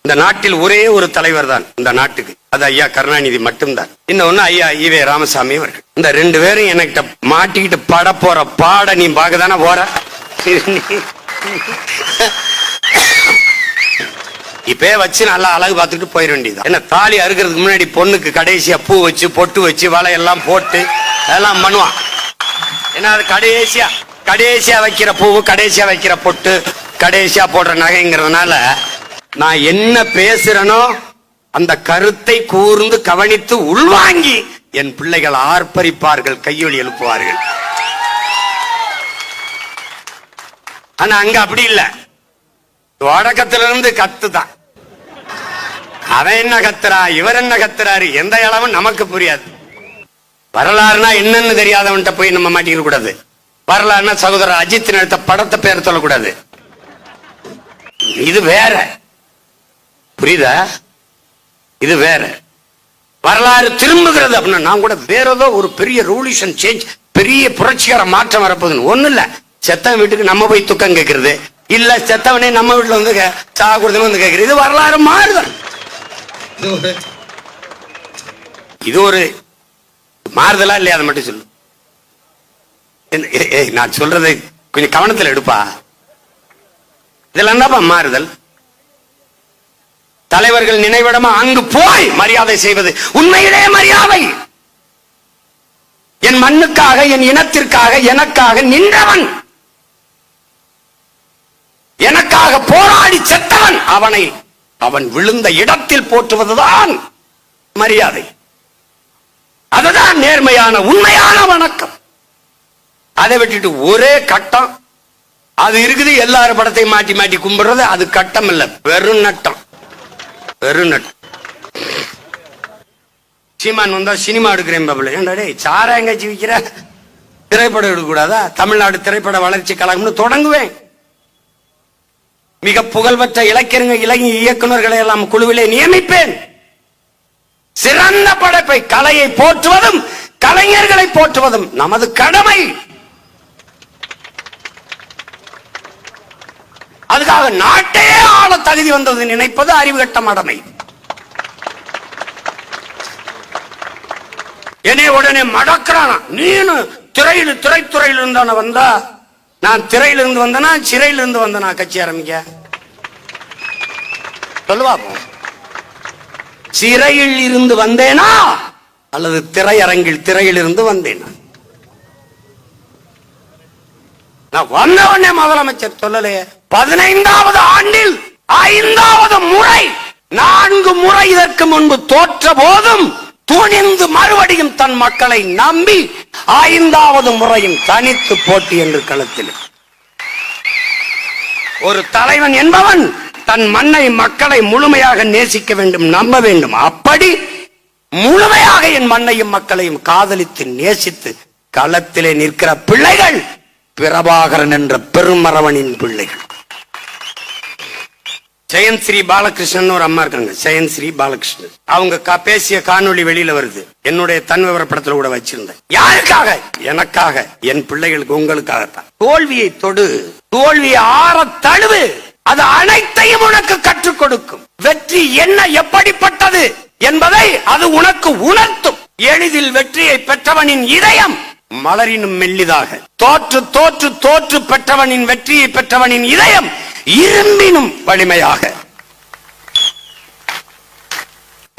இந்த நாட்டில் ஒரே ஒரு தலைவர் தான் இந்த நாட்டுக்கு, அது ஐயா கருணாநிதி மட்டும்தான். இன்னொன்னு ஐயா ஈவே ராமசாமி அவர்கள். இந்த ரெண்டு பேரும் என்கிட்ட மாட்டிக்கிட்டு பட போற பாட நீ பார்க்கதானே போற. இப்பே வச்சு நல்லா அழகு பார்த்துட்டு போயிட வேண்டியது. என்ன தாலி அறுக்கிறதுக்கு முன்னாடி பொண்ணுக்கு கடைசியா பூ வச்சு பொட்டு வச்சு வலையெல்லாம் போட்டு அதெல்லாம் பண்ணுவான். ஏன்னா அது கடைசியா வைக்கிற பூவு, கடைசியா வைக்கிற பொட்டு, கடைசியா போடுற நகைங்கிறதுனால நான் என்ன பேசுறனோ அந்த கருத்தை கூர்ந்து கவனித்து உள்வாங்கி என் பிள்ளைகள் ஆர்ப்பரிப்பார்கள், கையொலி எழுப்புவார்கள். ஆனா அங்க அப்படி இல்ல, தொடக்கத்திலிருந்து கத்துதான். அவன் என்ன கத்துறா, இவர் என்ன கத்துறாரு, எந்த அளவும் நமக்கு புரியாது. வரலாறுனா என்னன்னு தெரியாதவன்கிட்ட போய் நம்ம மாட்டிக்க கூடாது. வரலாறுனா சகோதரர் அஜித் நடித்த படத்தை பேர் சொல்லக்கூடாது. இது வேற, புரியுதா? இது வேற. வரலாறு திரும்புகிறது அப்படின்னா நான் கூட வேற ஏதோ ஒரு பெரிய ரூலிஷன் சேஞ்ச், பெரிய புரட்சிகர மாற்றம் வரப்போகுதுன்னு ஒண்ணு இல்ல. செத்தவன் வீட்டுக்கு நம்ம போய் துக்கம் கேட்கறது இல்ல, செத்தவனே நம்ம வீட்டுல வந்து சாக கொடுத்து வந்து கேட்கறது. இது வரலாறு மாறுதல். இது ஒரு மாறுதலா இல்லையா? அதை மட்டும் சொல்லு. நான் சொல்றதை கொஞ்சம் கவனத்தில் எடுப்பா. இதெல்லாம் தான் மாறுதல். தலைவர்கள் நினைவிடமா அங்கு போய் மரியாதை செய்வது உண்மையிலே மரியாதை. என் மண்ணுக்காக, என் இனத்திற்காக, எனக்காக நின்றவன், எனக்காக போராடி செத்தவன், அவன் விழுந்த இடத்தில் போற்றுவதுதான் மரியாதை. அதுதான் நேர்மையான உண்மையான வணக்கம். அதை விட்டுட்டு ஒரே கட்டம் அது இருக்குது, எல்லாரும் படத்தை மாட்டி மாட்டி கும்பிடுறது, அது கட்டம் இல்ல, பெருநட்டம். பெருநட்டம். சீமான் வந்தா சினிமா எடுக்கிறேன் பாபுல, ஏன்டா சாரா எங்காச்சும் விற்கிற, திரைப்படம் எடுக்க கூடாதா? தமிழ்நாடு திரைப்பட வளர்ச்சி கழகம்னு தொடங்குவேன். மிக புகழ்பெற்ற இளைஞர் இயக்குநர்களை எல்லாம் குழுவிலே நியமிப்பேன். சிறந்த படைப்பை, கலையை போற்றுவதும் கலைஞர்களை போற்றுவதும் நமது கடமை. அதுக்காக நாட்டே ஆள தகுதி வந்தது நினைப்பது அறிவுகட்ட மடமை. என்னை உடனே மடக்கிறானா, நீனு திரைத்துறையில் இருந்தான வந்தா, நான் திரையிலிருந்து வந்தனா சிறையிலிருந்து வந்தனா கட்சி ஆரம்பிக்க சொல்லுவா. சிறையில் இருந்து வந்தேனா அல்லது திரையரங்கில் திரையில் இருந்து வந்தேனா? நான் வந்த உடனே முதலமைச்சர் சொல்லலையே. 15வது ஆண்டில் 5வது முறை, 4 முறை இதற்கு முன்பு தோற்ற போதும் துணிந்து மறுபடியும் தன் மக்களை நம்பி 5வது முறையும் தனித்து போட்டி என்று களத்தில். ஒரு தலைவன் என்பவன் தன் மண்ணை, மக்களை முழுமையாக நேசிக்க வேண்டும், நம்ப வேண்டும். அப்படி முழுமையாக என் மண்ணையும் மக்களையும் காதலித்து நேசித்து களத்திலே நிற்கிற பிள்ளைகள் பிரபாகரன் என்ற பெருமரவனின் பிள்ளைகள். ஜெயந்த்ஸ்ரீ பாலகிருஷ்ணன் ஒரு அம்மா இருக்காங்க, ஜெயந்த்ஸ்ரீ பாலகிருஷ்ணன். அவங்க பேசிய காணொளி வெளியில வருது, என்னுடைய தன் விவரப்படத்துல கூட வச்சிருந்தேன். யாருக்காக? எனக்காக, என் பிள்ளைகளுக்கு, உங்களுக்காகத்தான். தோல்வியை தொடு, தோல்வியை ஆற தழுவு, அது அனைத்தையும் உனக்கு கற்றுக் கொடுக்கும். வெற்றி என்ன, எப்படிப்பட்டது என்பதை அது உனக்கு உணர்த்தும். எளிதில் வெற்றியை பெற்றவனின் இதயம் மலரினும் மெல்லிதாக, தோற்று தோற்று தோற்று பெற்றவனின் வெற்றியை பெற்றவனின் இதயம் இரும்பினும் வலிமையாக.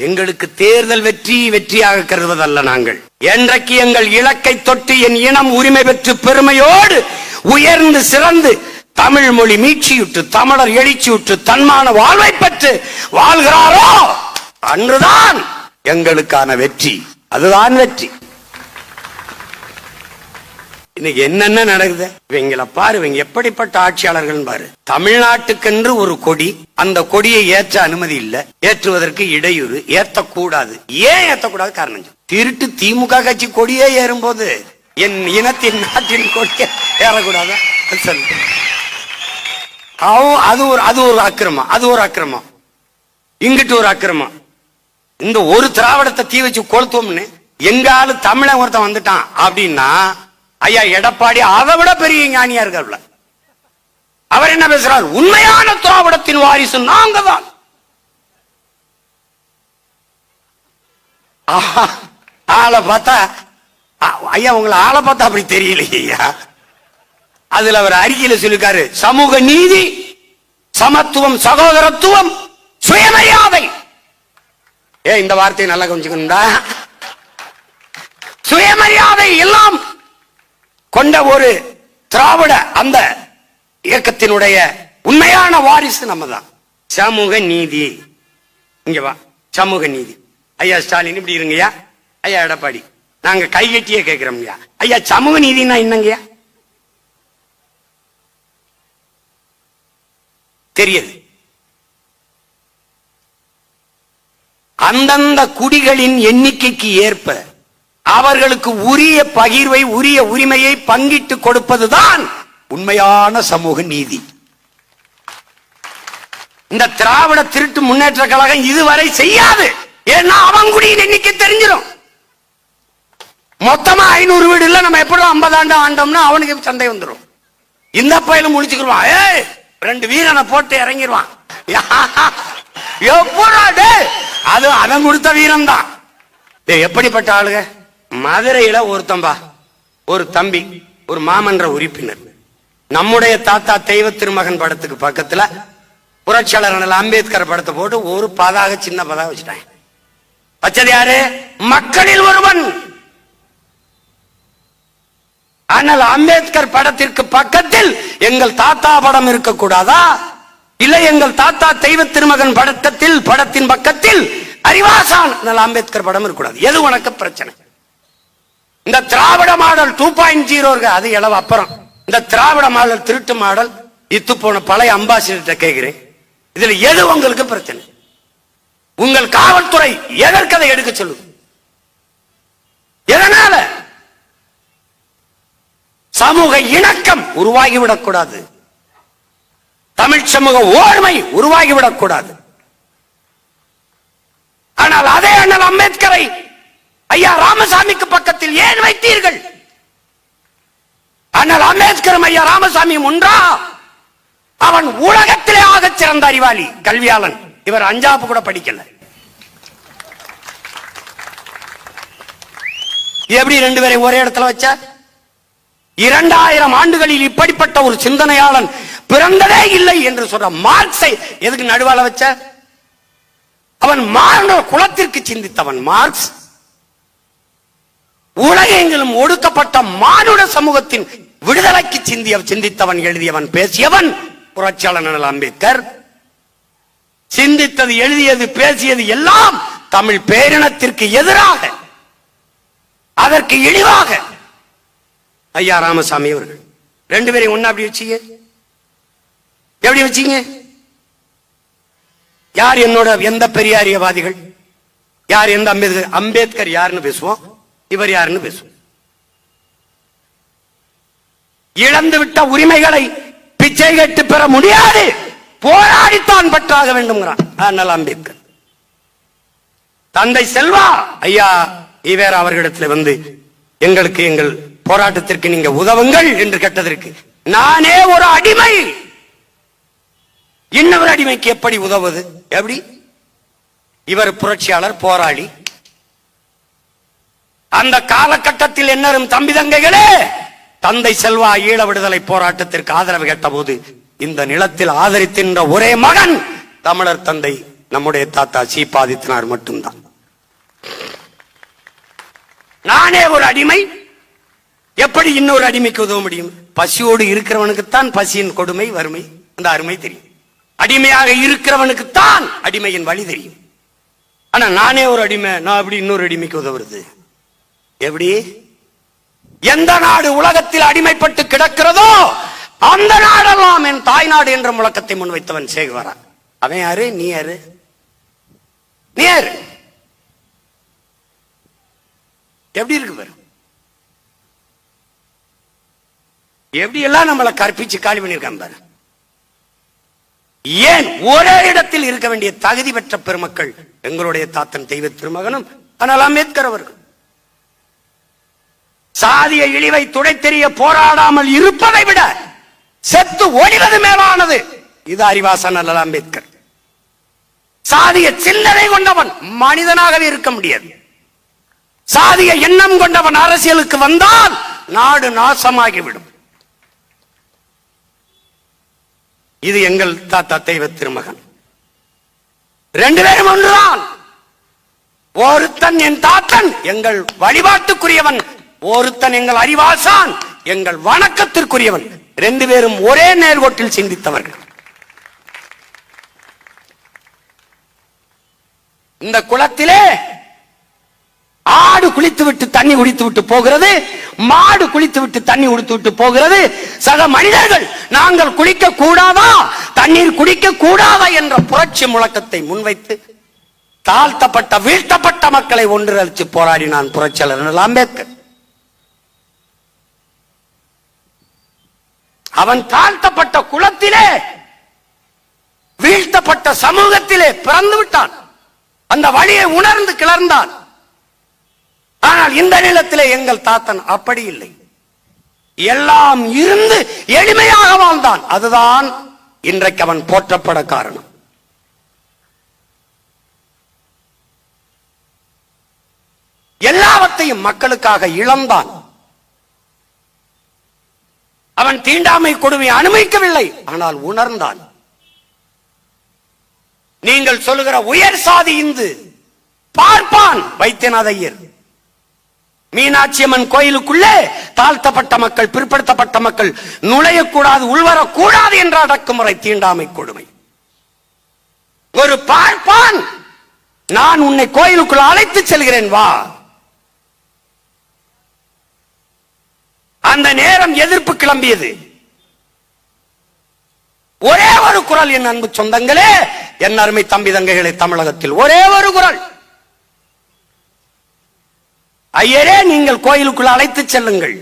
எங்களுக்கு தேர்தல் வெற்றியாக கருதுவதல்ல. நாங்கள் என்றைக்கு எங்கள் இலக்கை தொட்டு என் இனம் உரிமை பெற்று பெருமையோடு உயர்ந்து சிறந்து தமிழ் மொழி மீட்சியுற்று, தமிழர் எழுச்சியுற்று, தன்மான வாழ்வை பெற்று வாழ்கிறாரோ அன்றுதான் எங்களுக்கான வெற்றி. அதுதான் வெற்றி. இன்னைக்கு என்னென்ன நடக்குது இவங்கள பாரு, இவங்க எப்படிப்பட்ட ஆட்சியாளர்கள் பாரு. தமிழ்நாட்டுக்கென்று ஒரு கொடி, அந்த கொடியை ஏற்ற அனுமதி இல்ல, ஏற்றுவதற்கு இடையூறு, ஏற்றக்கூடாது. ஏன் ஏற்றக்கூடாது? காரணம் திருட்டு திமுக கட்சி கொடியே ஏறும்போது என் இனத்தின் நாட்டின் கொடியை ஏறக்கூடாது. அது ஒரு அக்கிரமம், அது ஒரு அக்கிரமம், இங்கிட்டு ஒரு அக்கிரமம். இந்த ஒரு திராவிடத்தை தீ வச்சு கொளுத்துவோம்னு எங்காலு தமிழன் ஒருத்தன் வந்துட்டான் அப்படின்னா, ஐயா எடப்பாடி அதை விட பெரிய ஞானியா இருக்காருல்ல. அவர் என்ன பேசுறார்? உண்மையான திராவிடத்தின் வாரிசு நாங்க தான். ஆளை பார்த்தா ஐயா உங்களை ஆளை பார்த்தா அப்படி தெரியலையா. அதுல அவர் அறிக்கையில சொல்லிருக்காரு, சமூக நீதி, சமத்துவம், சகோதரத்துவம், சுயமரியாதை. இந்த வார்த்தையை நல்லா கொஞ்சிக்கணும்டா. சுயமரியாதை எல்லாம் கொண்ட ஒரு திராவிட அந்த இயக்கத்தினுடைய உண்மையான வாரிசு நம்ம தான். சமூக நீதி, இங்க வா, சமூக நீதி. ஐயா ஸ்டாலின் இப்படி இருங்கய்யா. ஐயா எடப்பாடி, நாங்க கைகட்டியே கேட்கிறோம்யா. ஐயா சமூக நீதினா என்னங்கய்யா தெரியுது? அந்தந்த குடிகளின் எண்ணிக்கைக்கு ஏற்ப அவர்களுக்கு உரிய பகிர்வை, உரிய உரிமையை பங்கிட்டு கொடுப்பதுதான் உண்மையான சமூக நீதி. இந்த திராவிட திருட்டு முன்னேற்ற கழகம் இதுவரை செய்யாது. ஏன்னா அவன் குடியின் எண்ணிக்கை தெரிஞ்சிடும். மொத்தமா 500 வீடு இல்ல, நம்ம எப்படி 50 ஆண்டு ஆண்டோம்னா அவனுக்கு சண்டை வந்துடும். இந்த பயிலும் முடிச்சுக்கிடுவான். 2 வீரனை போட்டு இறங்கிடுவான். அது அவன் கொடுத்த வீரம் தான். எப்படிப்பட்ட ஆளுங்க? மதுரையில ஒருத்தம்பா, ஒரு தம்பி, ஒரு மாமன்ற உறுப்பினர், நம்முடைய தாத்தா தெய்வ திருமகன் படத்துக்கு பக்கத்துல புரட்சியாளர் அம்பேத்கர் படத்தை போட்டு ஒரு பதாக, சின்ன பதாக வச்சுட்டாங்க. வச்சது யாரு? மக்களில் ஒருவன். ஆனால் அம்பேத்கர் படத்திற்கு பக்கத்தில் எங்கள் தாத்தா படம் இருக்கக்கூடாதா? இல்லை எங்கள் தாத்தா தெய்வ திருமகன் படத்தின் பக்கத்தில் அறிவாசான் அம்பேத்கர் படம் இருக்கக்கூடாது. எது உனக்கு பிரச்சனை? இந்த திராவிட மாடல் 2.0 அது எளவு அப்புறம். இந்த திராவிட மாடல் திருட்டு மாடல் இத்து போன பழைய அம்பாசிடர் கேட்கிறேன், இதுல எது உங்களுக்கு பிரச்சனை? உங்கள் காவல்துறை எதற்கதை எடுக்க சொல்லு? எதனால? சமூக இணக்கம் உருவாகிவிடக் கூடாது, தமிழ் சமூக ஓர்மை உருவாகிவிடக் கூடாது. ஆனால் அதே அண்ணல் அம்பேத்கரை ஐயா ராமசாமிக்கு பக்கத்தில் ஏன் வைத்தீர்கள்? அண்ணல் அம்பேத்கரும் ஐயா ராமசாமியும் ஒன்றா? அவன் உலகத்திலே ஆக சிறந்த அறிவாளி, கல்வியாளன். இவர் 5ஆப்பு கூட படிக்கல. எப்படி 2 பேரை ஒரே இடத்துல வச்ச? 2000 ஆண்டுகளில் இப்படிப்பட்ட ஒரு சிந்தனையாளன் பிறந்ததே இல்லை என்று சொல்ற மார்க்ஸை எதுக்கு நடுவால வச்ச? அவன் மானுட குலத்திற்கு சிந்தித்தவன் மார்க்ஸ். உலகெங்கிலும் ஒடுக்கப்பட்ட மானுட சமூகத்தின் விடுதலைக்கு சிந்தித்தவன், எழுதியவன், பேசியவன் புரட்சியாளர் அம்பேத்கர். சிந்தித்தது, எழுதியது, பேசியது எல்லாம் தமிழ் பேரினத்திற்கு எதிராக, அதற்கு இழிவாக. ஐயா ராமசாமி அவர்கள் 2 பேரையும் ஒண்ணா அப்படி வச்சீங்க. எப்படி வச்சீங்க? யார் என்னோட எந்த பெரியாரியவாதிகள், யார் எந்த அம்பேத்கர் யாருன்னு பேசுவோம், இவர் யாருன்னு பேசுவோம். இழந்து விட்ட உரிமைகளை பிச்சை கேட்டு பெற முடியாது, போராடித்தான் பெற்றாக வேண்டும் அம்பேத்கர். தந்தை செல்வா ஐயா ஈவேர அவர்களிடத்தில் வந்து எங்களுக்கு எங்கள் போராட்டத்திற்கு நீங்க உதவுங்கள் என்று கேட்டதற்கு, நானே ஒரு அடிமை, இன்னொரு அடிமைக்கு எப்படி உதவுவது? எப்படி? இவர் புரட்சியாளர், போராளி. அந்த காலகட்டத்தில் என்னரும் தம்பி தங்கைகளே, தந்தை செல்வா ஈழ விடுதலை போராட்டத்திற்கு ஆதரவு கேட்ட போது இந்த நிலத்தில் ஆதரித்தின்ற ஒரே மகன் தமிழர் தந்தை நம்முடைய தாத்தா சீபாதித்தனார் மட்டும்தான். நானே ஒரு அடிமை, எப்படி இன்னொரு அடிமைக்கு உதவ முடியும்? பசியோடு இருக்கிறவனுக்குத்தான் பசியின் கொடுமை, வறுமை, அந்த அருமை தெரியும். அடிமையாக இருக்கிறவனுக்குத்தான் அடிமையின் வழி தெரியும். ஆனா நானே ஒரு அடிமை, நான் எப்படி இன்னொரு அடிமைக்கு உதவுறது? எப்படி? எந்த நாடு உலகத்தில் அடிமைப்பட்டு கிடக்கிறதோ அந்த நாடெல்லாம் என் தாய் நாடு என்ற முழக்கத்தை முன்வைத்தவன் சேகுவாரா. அவன் யாரு? நீ யாரு? நீ யாரு? எப்படி இருக்கு பாரு. எப்படி எல்லாம் நம்மளை கற்பிச்சு காலி பண்ணிருக்கான் பாரு. ஏன் ஒரே இடத்தில் இருக்க வேண்டிய தகுதி பெற்ற பெருமக்கள் எங்களுடைய தாத்தன் தெய்வ திருமகனும் ஆனால் அம்பேத்கர் அவர்கள். சாதிய இழிவை துடைத்தெறிய போராடாமல் இருப்பதை விட செத்து ஒழிவது மேலானது. இது அறிவாசன் அல்ல அம்பேத்கர். சாதிய சிந்தனை கொண்டவன் மனிதனாகவே இருக்க முடியாது. சாதிய எண்ணம் கொண்டவன் அரசியலுக்கு வந்தால் நாடு நாசமாகிவிடும். இது எங்கள் தாத்தா தெய்வ திருமகன். ரெண்டு பேரும் ஒன்றுதான். ஒருத்தன் என் தாத்தன், எங்கள் வழிபாட்டுக்குரியவன். ஒருத்தன் எங்கள் அறிவாசான், எங்கள் வணக்கத்திற்குரியவன். ரெண்டு பேரும் ஒரே நேர்கோட்டில் சிந்தித்தவர்கள். இந்த குளத்திலே ஆடு குளித்து விட்டு தண்ணி குடித்து விட்டு போகிறது, மாடு குளித்து விட்டு தண்ணி குடித்து விட்டு போகிறது. சக மனிதர்கள் நாங்கள் குளிக்க கூடாதா, தண்ணீர் குடிக்க கூடாதா என்ற புரட்சி முழக்கத்தை முன்வைத்து தாழ்த்தப்பட்ட வீழ்த்தப்பட்ட மக்களை ஒன்றிணைச்சு போராடினான் புரட்சியாளர் அம்பேத்கர். அவன் தாழ்த்தப்பட்ட குலத்திலே வீழ்த்தப்பட்ட சமூகத்திலே பிறந்து விட்டான். அந்த வழியை உணர்ந்து கிளர்ந்தான். ஆனால் இந்த நிலத்திலே எங்கள் தாத்தன் அப்படி இல்லை. எல்லாம் இருந்து எளிமையாக வாழ்ந்தான். அதுதான் இன்றைக்கு அவன் போற்றப்பட காரணம். எல்லாவற்றையும் மக்களுக்காக இழந்தான். அவன் தீண்டாமை கொடுமை அனுமதிக்கவில்லை, ஆனால் உணர்ந்தான். நீங்கள் சொல்லுகிற உயர் சாதி இந்து பார்ப்பான் வைத்தியநாத ஐயர். மீனாட்சி அம்மன் கோயிலுக்குள்ளே தாழ்த்தப்பட்ட மக்கள், பிற்படுத்தப்பட்ட மக்கள் நுழையக்கூடாது, உள்வரக்கூடாது என்ற அடக்குமுறை தீண்டாமை கொடுமை. ஒரு பார்ப்பான், நான் உன்னை கோயிலுக்குள் அழைத்து செல்கிறேன் வா. அந்த நேரம் எதிர்ப்பு கிளம்பியது. ஒரே ஒரு குரல், என் அன்பு சொந்தங்களே, என் அருமை தம்பி தங்கைகளை, தமிழகத்தில் ஒரே ஒரு குரல், ஐயரே நீங்கள் கோயிலுக்குள் அழைத்து செல்லுங்கள்,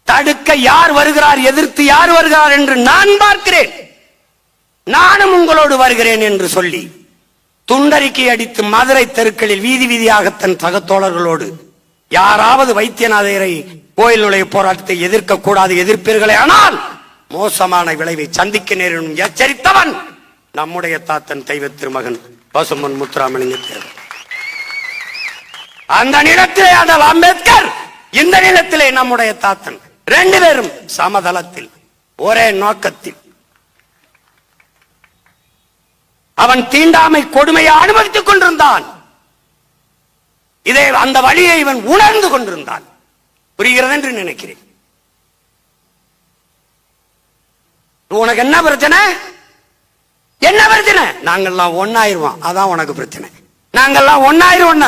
தடுக்க யார் வருகிறார், எதிர்த்து யார் வருகிறார் என்று நான் பார்க்கிறேன், நானும் உங்களோடு வருகிறேன் என்று சொல்லி துண்டறிக்கை அடித்து மதுரை தெருக்களில் வீதி வீதியாக தன் சகத்தோழர்களோடு யாராவது வைத்தியநாதரை கோயில் நுழைய போராட்டத்தை எதிர்க்க கூடாது, எதிர்ப்பீர்களே ஆனால் மோசமான விளைவை சந்திக்க நேரிடும் எச்சரித்தவன் நம்முடைய தாத்தன் தெய்வ திருமகன் பசும்பொன் முத்துராமலிங்க தேவர். அந்த நிலத்திலே அந்த அம்பேத்கர், இந்த நிலத்திலே நம்முடைய தாத்தன், ரெண்டு பேரும் சமதளத்தில் ஒரே நோக்கத்தில். அவன் தீண்டாமை கொடுமையை அனுமதித்துக் கொண்டிருந்தான். இதை அந்த வழியை இவன் உணர்ந்து கொண்டிருந்தான். புரிகிறது என்று நினைக்கிறேன். உனக்கு என்ன பிரச்சனை? என்ன பிரச்சனை? நாங்கள்லாம் ஒன்னாயிருவோம், அதான் உனக்கு பிரச்சனை. நாங்கள்லாம் ஒன்னாயிரும்,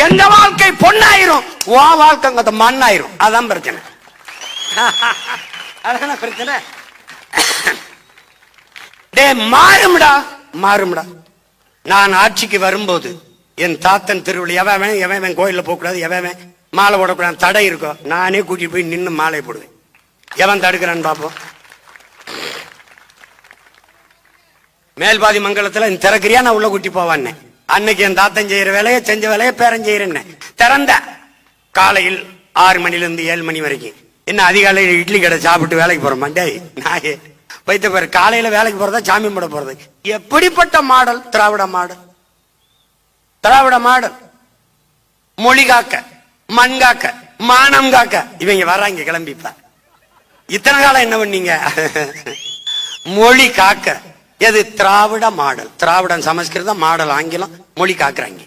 எங்க வாழ்க்கை பொண்ணாயிரும், உன் வாழ்க்கை மண்ணாயிரும், அதான் பிரச்சனை. அதான பிரச்சனை. டே மாறும்டா, மாறும்டா. நான் ஆட்சிக்கு வரும்போது என் தாத்தன் திருவிழி எவன் எவன் கோயில்ல போக கூடாது, எவன் மாலை போடக்கூடாது தடை இருக்கும், நானே கூட்டிட்டு போய் நின்று மாலை போடுவேன். எவன் தடுக்கிறான்னு பாப்போம். மேல்பாதி மங்கலத்துல திறக்கிறியா, நான் உள்ள கூட்டி போவான். அன்னைக்கு என் தாத்தன் செய்யற வேலையை செஞ்ச வேலையை பேரன் செய்யறேன்னு திறந்த காலையில் 6 மணிலிருந்து 7 மணி வரைக்கும். என்ன அதிகாலையில் இட்லி கடை சாப்பிட்டு வேலைக்கு போற மாட்டே நாயே வைத்த பேர். காலையில வேலைக்கு போறதா சாமி போட போறது. எப்படிப்பட்ட மாடல் திராவிட மாடல், திராவிட மாடல். மொழி காக்க, மண் காக்க, மானம் காக்க இவங்க வர்றாங்க கிளம்பிப்ப. இத்தனை காலம் என்ன பண்ணீங்க? மொழி காக்க. எது? திராவிட மாடல். திராவிடம் சமஸ்கிருதம், மாடல் ஆங்கிலம், மொழி காக்குறாங்க.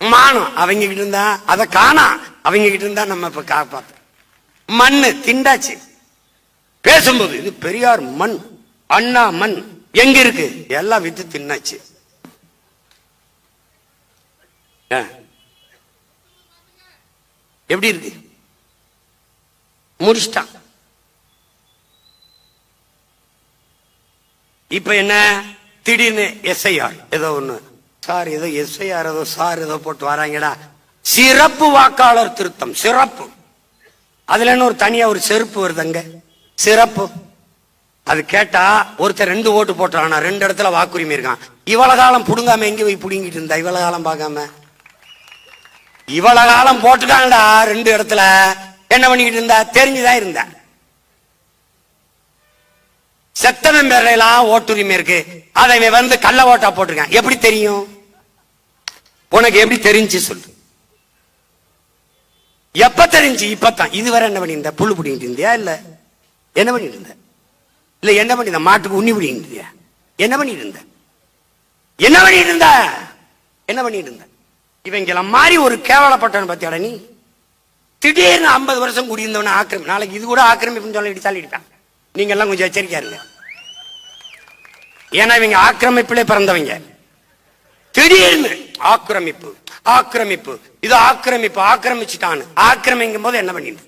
மானம் அவங்க கிட்ட இருந்தா அதை காணா, அவங்க கிட்ட இருந்தா நம்ம இப்ப காப்பாத்து. மண்ணு திண்டாச்சு. பேசும்போது இது பெரியார் மண், அண்ணா மண் எங்க இருக்கு, எல்லாம் வித்து தின்னாச்சு. எப்படி இருக்கு? முடிச்சிட்டான். இப்ப என்ன? திடீர்னு எஸ்ஐஆர் ஏதோ ஒண்ணு, சார் ஏதோ எஸ்ஐஆர் ஏதோ சார் ஏதோ போட்டு வராங்கடா, சிறப்பு வாக்காளர் திருத்தம். சிறப்பு, அதுல என்ன ஒரு தனியா ஒரு செருப்பு வருதுங்க, சிறப்பு. அது கேட்டா ஒருத்தர் 2 ஓட்டு போட்டானா, 2 இடத்துல வாக்குரிமை இருக்கான். இவ்வளவு காலம் புடுங்காம எங்க போய் புடுங்கிட்டு இருந்தா? இவ்வளவு காலம் பார்க்காம இவ்வளவு காலம் போட்டுக்காங்கடா 2 இடத்துல. என்ன பண்ணிக்கிட்டு இருந்தா? தெரிஞ்சுதான் இருந்தா. செத்தவன் பேர்லாம் ஓட்டுரிமை இருக்கு, அதை வந்து கள்ள ஓட்டா போட்டிருக்கான். எப்படி தெரியும் உனக்கு? எப்படி தெரிஞ்சு சொல்லு. எப்ப தெரிஞ்சு? இப்பதான். இதுவரை என்ன பண்ணியிருந்த? புல்லு பிடிங்கிட்டு இருந்தியா? இல்ல என்ன பண்ணிட்டு இருந்த? இல்ல என்ன பண்ணிருந்த? மாட்டுக்கு உண்ணி பிடிங்கிட்டு இருந்தியா? என்ன பண்ணிட்டு இருந்த? என்ன பண்ணிட்டு இருந்த? என்ன பண்ணிட்டு இருந்த? இவங்கள மாதிரி ஒரு கேவலப்பட்டவன் பத்தியாட நீ. திடீர்னு 50 வருஷம் குடியிருந்தவன ஆக்கிரமி, நாளைக்கு இது கூட ஆக்கிரமிப்புன்னு சொல்லி தள்ளிட்டான். நீங்க எல்லாம் கொஞ்சம் எச்சரிக்கையா இருங்க. ஏன்னா இவங்க ஆக்கிரமிப்பிலே பிறந்தவங்க. திடீர்னு ஆக்கிரமிப்பு ஆக்கிரமிப்பு, இது ஆக்கிரமிப்பு, ஆக்கிரமிச்சுட்டான். ஆக்கிரமிக்கும் போது என்ன பண்ணிட்டு,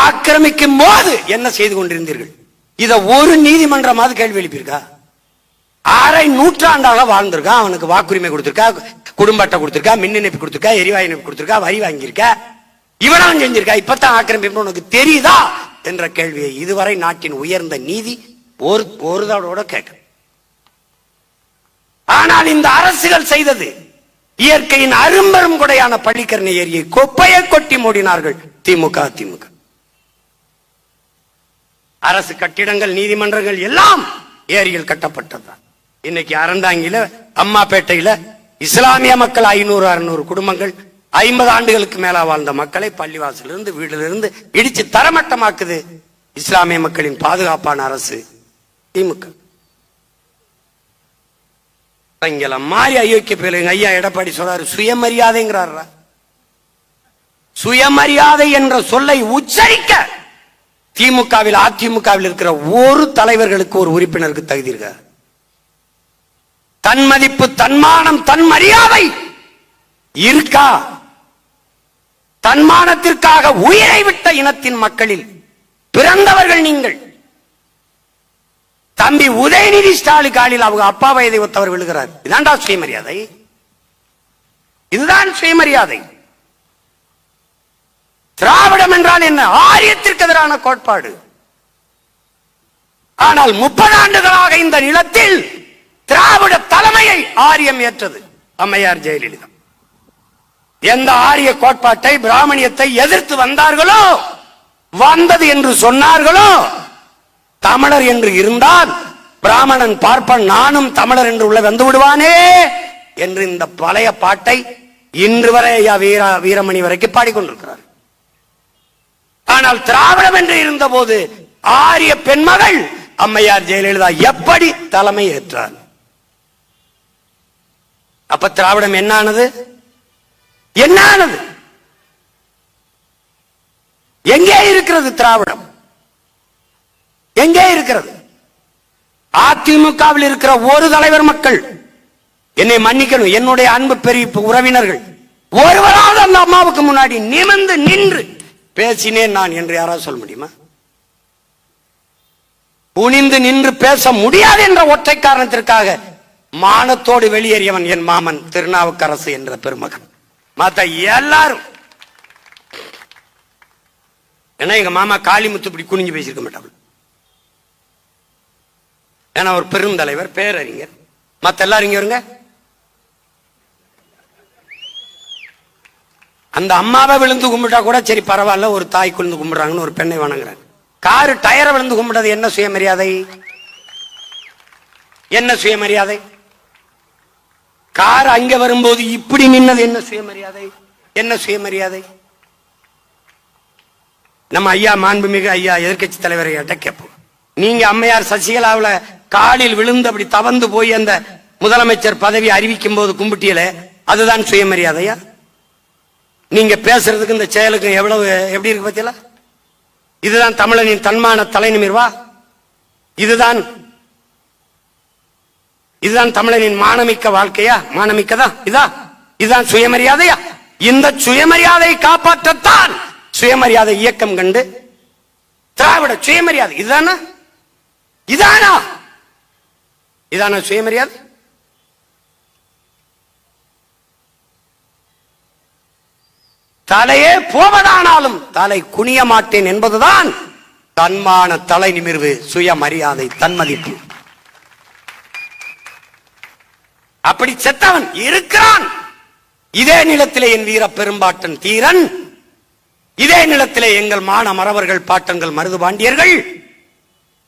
ஆக்கிரமிக்கும் போது என்ன செய்து கொண்டிருந்தீர்கள்? இத ஒரு நீதிமன்றமாவது கேள்வி எழுப்பியிருக்கா? அரை நூற்றாண்டாக வாழ்ந்திருக்கா, அவனுக்கு வாக்குரிமை கொடுத்திருக்கா, குடும்ப அட்டை கொடுத்திருக்கா, மின் இணைப்பு கொடுத்திருக்கா, எரிவாயு இணைப்பு கொடுத்திருக்கா, வரி வாங்கியிருக்கா, இவனும் செஞ்சிருக்கா. இப்பதான் ஆக்கிரமிப்பு உனக்கு தெரியுதா என்ற கேள்வியை இதுவரை நாட்டின் உயர்ந்த நீதி ஒரு தடவோட கேட்க. ஆனால் இந்த அரசுகள் செய்தது இயற்கையின் அரும்பெரும் கொடையான பள்ளிக்கரணை ஏரியை கொப்பையை கொட்டி மூடினார்கள். திமுக அரசு கட்டிடங்கள், நீதிமன்றங்கள் எல்லாம் ஏரியில் கட்டப்பட்டதுதான். இன்னைக்கு அறந்தாங்கில, அம்மாப்பேட்டையில இஸ்லாமிய மக்கள் 500-600 குடும்பங்கள் 50 ஆண்டுகளுக்கு மேல வாழ்ந்த மக்களை பள்ளிவாசலிருந்து வீட்டிலிருந்து இடிச்சு தரமட்டமாக்குது இஸ்லாமிய மக்களின் பாதுகாப்பான அரசு திமுக. இங்கெல்லாம் மாறி அயோக்கிய பேருங்க. ஐயா எடப்பாடி சொல்றாரு சுயமரியாதைங்கிறாரா? சுயமரியாதை என்ற சொல்லை உச்சரிக்க திமுகவில், அதிமுகவில் இருக்கிற ஒரு தலைவர்களுக்கு, ஒரு உறுப்பினருக்கு தகுதி இருக்க? தன் மதிப்பு, தன்மானம், தன் மரியாதை இருக்கா? தன்மானத்திற்காக உயிரை விட்ட இனத்தின் மக்களில் பிறந்தவர்கள் நீங்கள். தம்பி உதயநிதி ஸ்டாலின் காலில் அவங்க அப்பா வயதை ஒத்தவர் விழுகிறார். இதான்டா சுயமரியாதை? இதுதான் சுயமரியாதை. திராவிடம் என்றால் என்ன? ஆரியத்திற்கு எதிரான கோட்பாடு. ஆனால் 30 ஆண்டுகளாக இந்த நிலத்தில் திராவிட தலைமையை ஆரியம் ஏற்றது அம்மையார் ஜெயலலிதா. எந்த ஆரிய கோட்பாட்டை, பிராமணியத்தை எதிர்த்து வந்தார்களோ, வந்தது என்று சொன்னார்களோ, தமிழர் என்று இருந்தால் பிராமணன் பார்ப்பன், நானும் தமிழர் என்று உள்ள வந்து விடுவானே என்று இந்த பழைய பாட்டை இன்று வரை வீரமணி வரைக்கும் பாடிக்கொண்டிருக்கிறார். ஆனால் திராவிடம் என்று இருந்த போது ஆரிய பெண்மகள் அம்மையார் ஜெயலலிதா எப்படி தலைமை ஏற்றார்? அப்ப திராவிடம் என்ன ஆனது? என்ன ஆனது? எங்கே இருக்கிறது திராவிடம்? எங்கே இருக்கிறது? அதிமுகவில் இருக்கிற ஒரு தலைவர் மக்கள், என்னை மன்னிக்கணும், என்னுடைய அன்பு பெரிய உறவினர்கள், ஒருவராவது அந்த அம்மாவுக்கு முன்னாடி நிமிர்ந்து நின்று பேசினேன் நான் என்று யாராவது சொல்ல முடியுமா? குனிந்து நின்று பேச முடியாது என்ற ஒற்றை காரணத்திற்காக மானத்தோடு வெளியேறியவன் என் மாமன் திருநாவுக்கரசு என்ற பெருமகன். மத்த எல்லாரும் ஏன்னா எங்க மாமா காளிமுத்து இப்படி குனிஞ்சு பேசியிருக்க மாட்டாங்க. ஏன்னா ஒரு பெருந்தலைவர், பேரறிஞர். மத்த எல்லாரும் இங்க வருங்க. அந்த அம்மாவை விழுந்து கும்பிட்டா கூட சரி பரவாயில்ல, ஒரு தாய் குழுந்து கும்பிடுறாங்கன்னு ஒரு பெண்ணை வணங்குறாங்க. காரு டயரை விழுந்து கும்பிட்டது என்ன சுயமரியாதை? என்ன சுயமரியாதை? கார் அங்க வரும்போது இப்படி நின்னது என்ன சுயமரியாதை? என்ன சுயமரியாதை? நம்ம ஐயா, மாண்புமிகு ஐயா எதிர்கட்சி தலைவரை கேட்போம். நீங்க அம்மையார் சசிகலாவுல காலில் விழுந்து அப்படி தவந்து போய் அந்த முதலமைச்சர் பதவி அறிவிக்கும் போது கும்பிட்டியல, அதுதான் சுயமரியாதையா? நீங்க பேசுறதுக்கு இந்த செயலுக்கு எப்படி இருக்கு பத்தியல? இதுதான் தமிழனின் தன்மான தலை நிமிர்வா? இதுதான் தமிழனின் மானமிக்க வாழ்க்கையா? மானமிக்கதா? இதுதான் சுயமரியாதையா? இந்த சுயமரியாதையை காப்பாற்றத்தான் சுயமரியாதை இயக்கம் கண்டு திராவிட சுயமரியாதை இதானா சுயமரியாதை? தலையே போவதானாலும் தலை குனிய மாட்டேன் என்பதுதான் தன்மான தலை நிமிர்வு, சுயமரியாதை, தன்மதிப்பு. அப்படி செத்தவன் இருக்கிறான். இதே நிலத்திலே என் வீர பெரும்பாட்டன் தீரன், இதே நிலத்திலே எங்கள் மான மறவர்கள் பாட்டன்கள் மருது பாண்டியர்கள்,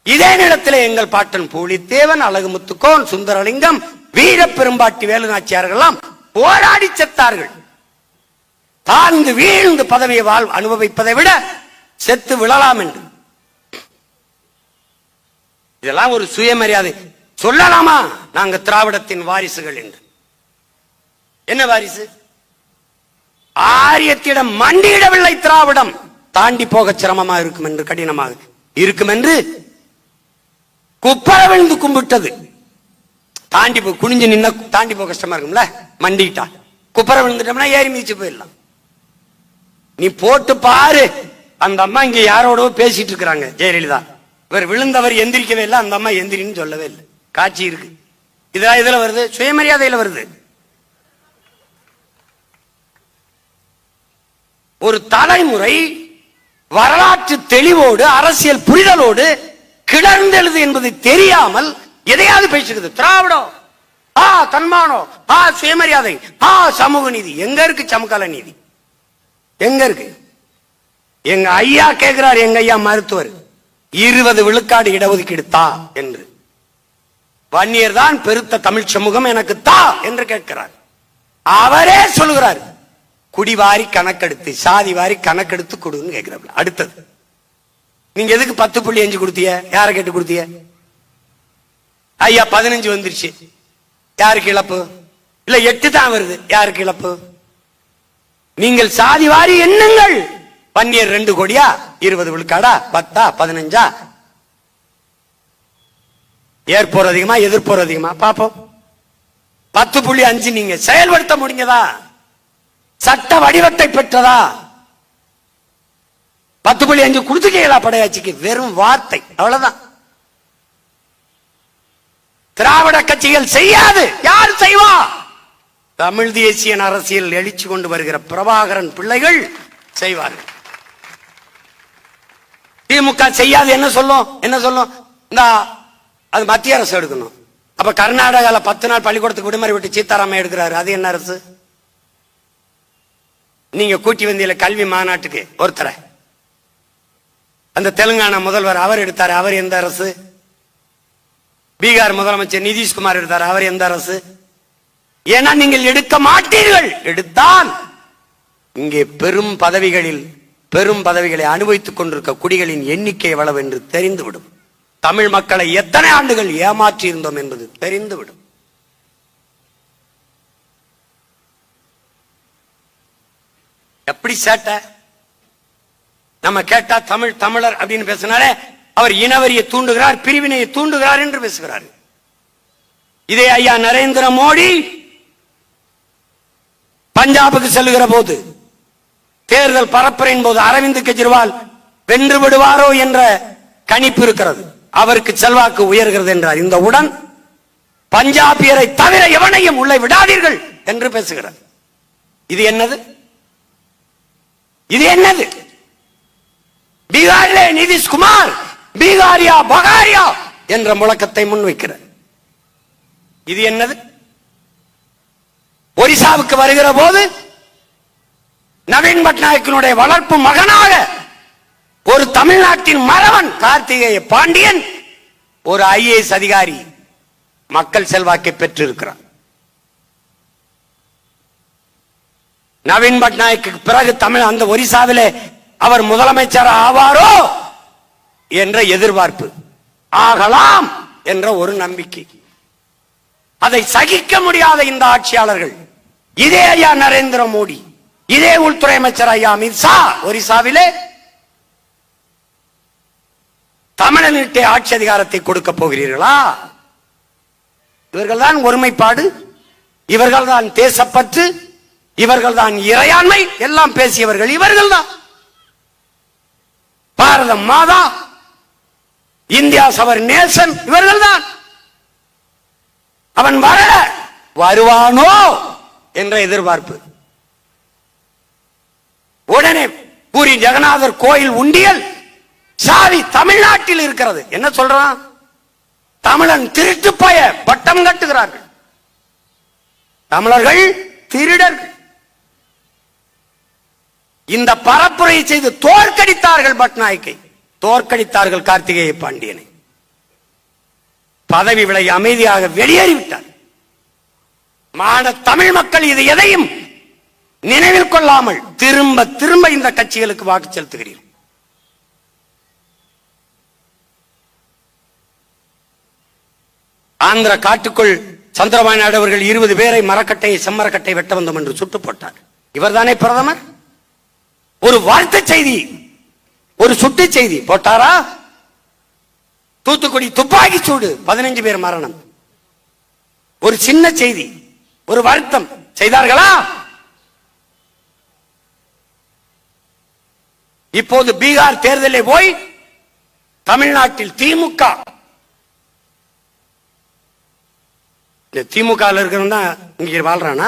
இதே நிலத்திலே எங்கள் பாட்டன் பூலித்தேவன், அழகுமுத்துக்கோன், சுந்தரலிங்கம், வீர பெரும்பாட்டி வேலுநாச்சியார்கள் எல்லாம் போராடி செத்தார்கள். தாழ்ந்து வீழ்ந்து பதவியை அனுபவிப்பதை விட செத்து விழலாம் என்று. இதெல்லாம் ஒரு சுயமரியாதை. சொல்லலாமா நாங்க திராவிடத்தின் வாரிசுகள் என்று? என்ன வாரிசு? ஆரியத்திடம் மண்டியிடவில்லை. திராவிடம் தாண்டி போக சிரமமாக இருக்கும் என்று, கடினமாக இருக்கும் என்று குப்பர விழுந்து கும்பிட்டது. தாண்டி போ, குனிஞ்சு நின்ன தாண்டி போக கஷ்டமா இருக்கும்ல, மண்டிட்டா. குப்பர விழுந்துட்டோம்னா ஏறி மிதிச்சு போயிடலாம். நீ போட்டு பாரு. அந்த அம்மா இங்க யாரோட பேசிட்டு இருக்கிறாங்க, ஜெயலலிதா. இவர் விழுந்தவர் எந்திரிக்கவே இல்லை, அந்த அம்மா எந்திரின்னு சொல்லவே இல்லை. காட்சி இருக்கு. இதெல்லாம் இதுல வருது, சுயமரியாதையில வருது. ஒரு தலைமுறை வரலாற்று தெளிவோடு அரசியல் புரிதலோடு கிளர்ந்தெழுது என்பது தெரியாமல் எதையாவது பேசுகிறது. திராவிடம், தன்மானம், சுயமரியாதை, சமூக நீதி. எங்க இருக்கு சமகால நீதி? எங்க இருக்கு? எங்க ஐயா கேட்கிறார், எங்க ஐயா மருத்துவர், 20 விழுக்காடு இடஒதுக்கீடு தா என்று. வன்னியர் தான் பெருத்த தமிழ் சமூகம், எனக்கு தா என்று கேட்கிறார். அவரே சொல்லுகிறார், குடிவாரி கணக்கெடுத்து சாதி வாரி கணக்கெடுத்து கொடுன்னு கேட்கிறாங்க. அடுத்தது, நீங்க எதுக்கு 10.5 கொடுத்தீங்க? யாரை கேட்டு கொடுத்தீங்க? ஐயா 15 வந்துருச்சு, யாருக்கு இழப்பு? இல்ல 8 தான் வருது, யாருக்கு இழப்பு? நீங்கள் சாதி வாரி எண்ணுங்கள். வன்னியர் 2 கோடியா, 20 விழுக்காடா, 10, 15? ஏற்போர் அதிகமா எதிர்ப்போர் அதிகமா பாப்போம். 10.5 நீங்க செயல்படுத்த முடிஞ்சதா? சட்ட வடிவத்தை பெற்றதா? 10.5 கொடுத்துக்கீங்களா படையாட்சிக்கு? வெறும் வார்த்தை, அவ்வளவுதான். திராவிட கட்சிகள் செய்யாது, யார் செய்வா? தமிழ் தேசிய அரசியல் எழுச்சி கொண்டு வருகிற பிரபாகரன் பிள்ளைகள் செய்வார்கள். திமுக செய்யாது. என்ன சொல்லும்? என்ன சொல்லும்? இந்த அது மத்திய அரசு எடுக்கணும். அப்ப கர்நாடகால 10 நாள் பள்ளிக்கூடத்துக்கு விடுமுறை விட்டு சீதாராமன் எடுக்கிறாரு, அது என்ன அரசு? நீங்க கூட்டி வந்தியில கல்வி மாநாட்டுக்கு ஒருத்தரை, அந்த தெலுங்கானா முதல்வர் அவர் எடுத்தாரு, அவர் எந்த அரசு? பீகார் முதலமைச்சர் நிதிஷ்குமார் எடுத்தாரு, அவர் எந்த அரசு? ஏன்னா நீங்கள் எடுக்க மாட்டீர்கள். எடுத்தால் இங்கே பெரும் பதவிகளை அனுபவித்துக் கொண்டிருக்க குடிகளின் எண்ணிக்கை எவ்வளவு என்று தெரிந்துவிடும். தமிழ் மக்களை எத்தனை ஆண்டுகள் ஏமாற்றி இருந்தோம் என்பது தெரிந்துவிடும். எப்படி சேட்ட? நம்ம கேட்டா தமிழர் அப்படின்னு பேசினாலே அவர் இனவரியை தூண்டுகிறார், பிரிவினையை தூண்டுகிறார் என்று பேசுகிறார். இதே ஐயா நரேந்திர மோடி பஞ்சாபுக்கு செல்லுகிற போது, தேர்தல் பரப்புரையின் போது அரவிந்த் கெஜ்ரிவால் வென்று விடுவாரோ என்ற கணிப்பு இருக்கிறது, அவருக்கு செல்வாக்கு உயர்கிறது என்றார். இந்த உடன் பஞ்சாபியரை தவிர எவனையும் உள்ளே விடாதீர்கள் என்று பேசுகிறார். இது என்னது? இது என்னது? பீகாரிலே நிதிஷ்குமார் பீகாரியா பகாரியா என்ற முழக்கத்தை முன்வைக்கிறார். இது என்னது? ஒரிசாவுக்கு வருகிற போது நவீன் பட்நாயக்கினுடைய வளர்ப்பு மகனாக ஒரு தமிழ்நாட்டின் மறவன் கார்த்திகேய பாண்டியன் ஒரு IAS அதிகாரி மக்கள் செல்வாக்கை பெற்றிருக்கிறார். நவீன் பட்நாயக்கு பிறகு தமிழ் அந்த ஒரிசாவிலே அவர் முதலமைச்சர் ஆவாரோ என்ற எதிர்பார்ப்பு, ஆகலாம் என்ற ஒரு நம்பிக்கை. அதை சகிக்க முடியாத இந்த ஆட்சியாளர்கள், இதே ஐயா நரேந்திர மோடி, இதே உள்துறை அமைச்சர் ஐயா அமித் ஷா ஒரிசாவிலே தமிழனிட்டே ஆட்சி அதிகாரத்தை கொடுக்க போகிறீர்களா? இவர்கள்தான் ஒருமைப்பாடு, இவர்கள்தான் தேசப்பற்று, இவர்கள்தான் இறையாண்மை எல்லாம் பேசியவர்கள் இவர்கள்தான். பாரத மாதா, இந்தியா அவர் நேசன் இவர்கள்தான். அவன் வருவானோ என்ற எதிர்பார்ப்பு. உடனே பூரி ஜெகநாதர் கோயில் உண்டியல் சாவி தமிழ்நாட்டில் இருக்கிறது. என்ன சொல்றான்? தமிழன் திருட்டு பய பட்டம் கட்டுகிறார்கள். தமிழர்கள் திருடர்கள். இந்த பரப்புரை செய்து தோற்கடித்தார்கள் பட்நாயக்கை, தோற்கடித்தார்கள் கார்த்திகேய பாண்டியனை. பதவி விலை அமைதியாக வெளியேறிவிட்டார். தமிழ் மக்கள் இது எதையும் நினைவில் கொள்ளாமல் திரும்ப திரும்ப இந்த கட்சிகளுக்கு வாக்கு செலுத்துகிறீர்கள். ஆந்திர காட்டுக்குள் சந்திரபாபு நாயுடு அவர்கள் 20 பேரை மரக்கட்டையை செம்மரக்கட்டை வெட்ட வந்தோம் என்று சுட்டு போட்டார். இவர்தானே பிரதமர்? ஒரு வாழ்த்து செய்தி, ஒரு சுட்டு செய்தி போட்டாரா? தூத்துக்குடி துப்பாக்கி சூடு 15 பேர் மரணம், ஒரு சின்ன செய்தி, ஒரு வருத்தம் செய்தார்களா? இப்போது பீகார் தேர்தலில் போய் தமிழ்நாட்டில் திமுக இருக்கிறவன் தான் இங்கே வாழ்றானா?